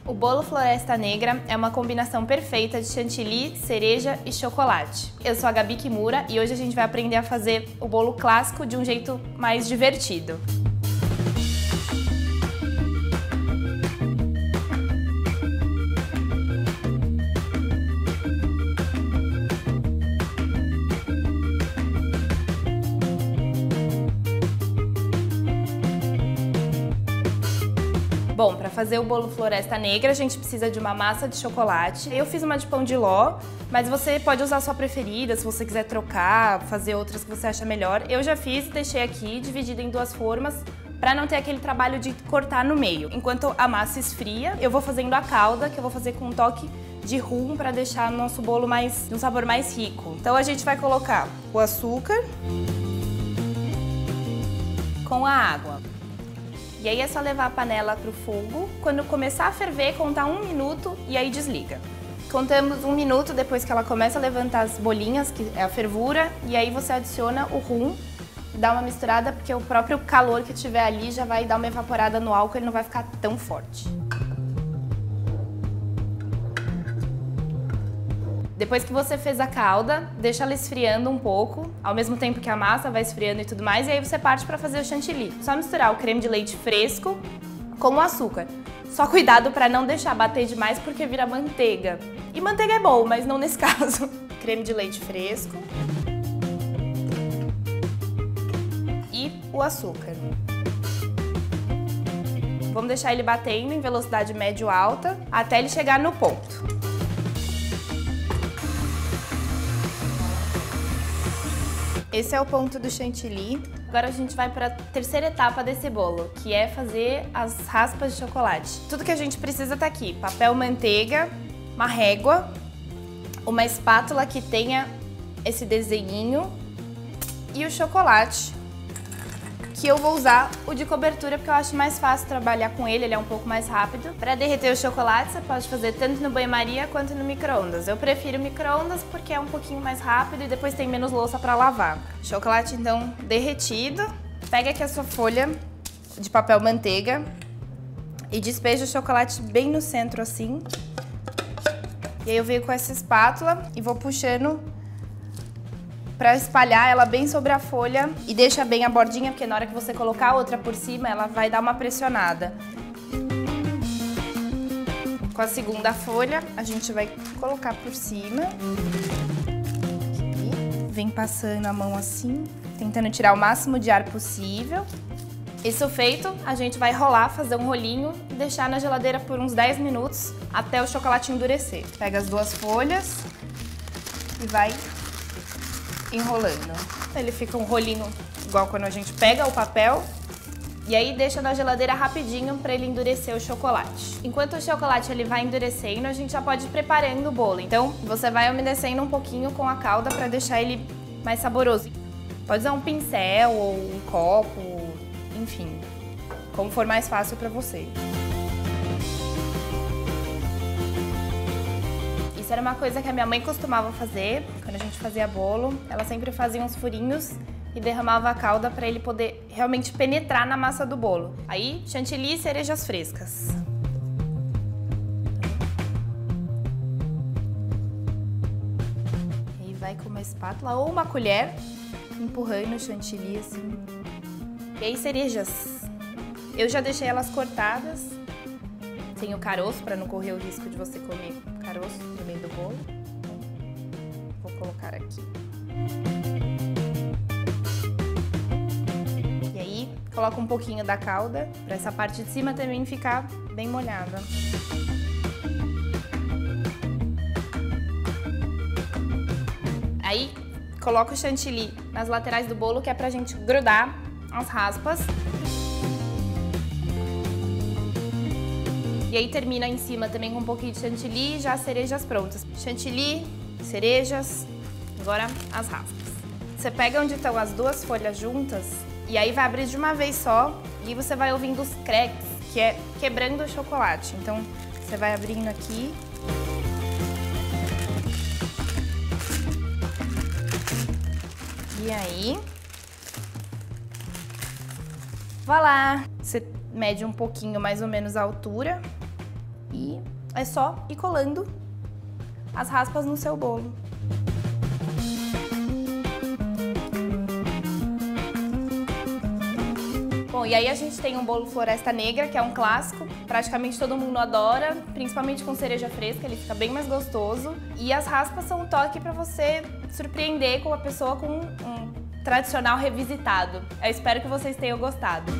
O bolo Floresta Negra é uma combinação perfeita de chantilly, cereja e chocolate. Eu sou a Gabi Kimura e hoje a gente vai aprender a fazer o bolo clássico de um jeito mais divertido. Bom, para fazer o bolo Floresta Negra, a gente precisa de uma massa de chocolate. Eu fiz uma de pão de ló, mas você pode usar a sua preferida, se você quiser trocar, fazer outras que você acha melhor. Eu já fiz e deixei aqui, dividida em duas formas, para não ter aquele trabalho de cortar no meio. Enquanto a massa esfria, eu vou fazendo a calda, que eu vou fazer com um toque de rum para deixar o nosso bolo de um sabor mais rico. Então a gente vai colocar o açúcar com a água. E aí é só levar a panela para o fogo. Quando começar a ferver, contar 1 minuto e aí desliga. Contamos 1 minuto depois que ela começa a levantar as bolinhas, que é a fervura, e aí você adiciona o rum, dá uma misturada, porque o próprio calor que tiver ali já vai dar uma evaporada no álcool, ele não vai ficar tão forte. Depois que você fez a calda, deixa ela esfriando um pouco, ao mesmo tempo que a massa vai esfriando e tudo mais, e aí você parte para fazer o chantilly. Só misturar o creme de leite fresco com o açúcar. Só cuidado para não deixar bater demais porque vira manteiga. E manteiga é bom, mas não nesse caso. Creme de leite fresco. E o açúcar. Vamos deixar ele batendo em velocidade médio-alta até ele chegar no ponto. Esse é o ponto do chantilly. Agora a gente vai para a terceira etapa desse bolo, que é fazer as raspas de chocolate. Tudo que a gente precisa tá aqui: papel manteiga, uma régua, uma espátula que tenha esse desenhinho e o chocolate, que eu vou usar o de cobertura porque eu acho mais fácil trabalhar com ele, ele é um pouco mais rápido. Para derreter o chocolate, você pode fazer tanto no banho-maria quanto no micro-ondas. Eu prefiro micro-ondas porque é um pouquinho mais rápido e depois tem menos louça para lavar. Chocolate então derretido. Pega aqui a sua folha de papel manteiga e despeja o chocolate bem no centro assim. E aí eu venho com essa espátula e vou puxando para espalhar ela bem sobre a folha e deixa bem a bordinha, porque na hora que você colocar a outra por cima, ela vai dar uma pressionada. Com a segunda folha, a gente vai colocar por cima. Aqui. Vem passando a mão assim, tentando tirar o máximo de ar possível. Isso feito, a gente vai rolar, fazer um rolinho e deixar na geladeira por uns 10 minutos até o chocolate endurecer. Pega as duas folhas e vai enrolando. Ele fica um rolinho igual quando a gente pega o papel e aí deixa na geladeira rapidinho para ele endurecer o chocolate. Enquanto o chocolate ele vai endurecendo, a gente já pode ir preparando o bolo. Então você vai umedecendo um pouquinho com a calda para deixar ele mais saboroso. Pode usar um pincel ou um copo, enfim, como for mais fácil para você. Isso era uma coisa que a minha mãe costumava fazer quando a gente fazia bolo. Ela sempre fazia uns furinhos e derramava a calda para ele poder realmente penetrar na massa do bolo. Aí, chantilly e cerejas frescas. E aí vai com uma espátula ou uma colher, empurrando o chantilly assim. E aí, cerejas. Eu já deixei elas cortadas. Tem o caroço, para não correr o risco de você comer caroço no meio do bolo. Vou colocar aqui. E aí, coloca um pouquinho da calda, para essa parte de cima também ficar bem molhada. Aí, coloca o chantilly nas laterais do bolo, que é pra gente grudar as raspas. E aí termina em cima também com um pouquinho de chantilly e já as cerejas prontas. Chantilly, cerejas, agora as raspas. Você pega onde estão as duas folhas juntas e aí vai abrir de uma vez só e você vai ouvindo os cracks, que é quebrando o chocolate. Então você vai abrindo aqui. E aí, vá lá. Você mede um pouquinho mais ou menos a altura E é só ir colando as raspas no seu bolo. Bom, e aí a gente tem um bolo Floresta Negra, que é um clássico, praticamente todo mundo adora, principalmente com cereja fresca, ele fica bem mais gostoso. E as raspas são um toque para você surpreender com a pessoa com um tradicional revisitado. Eu espero que vocês tenham gostado.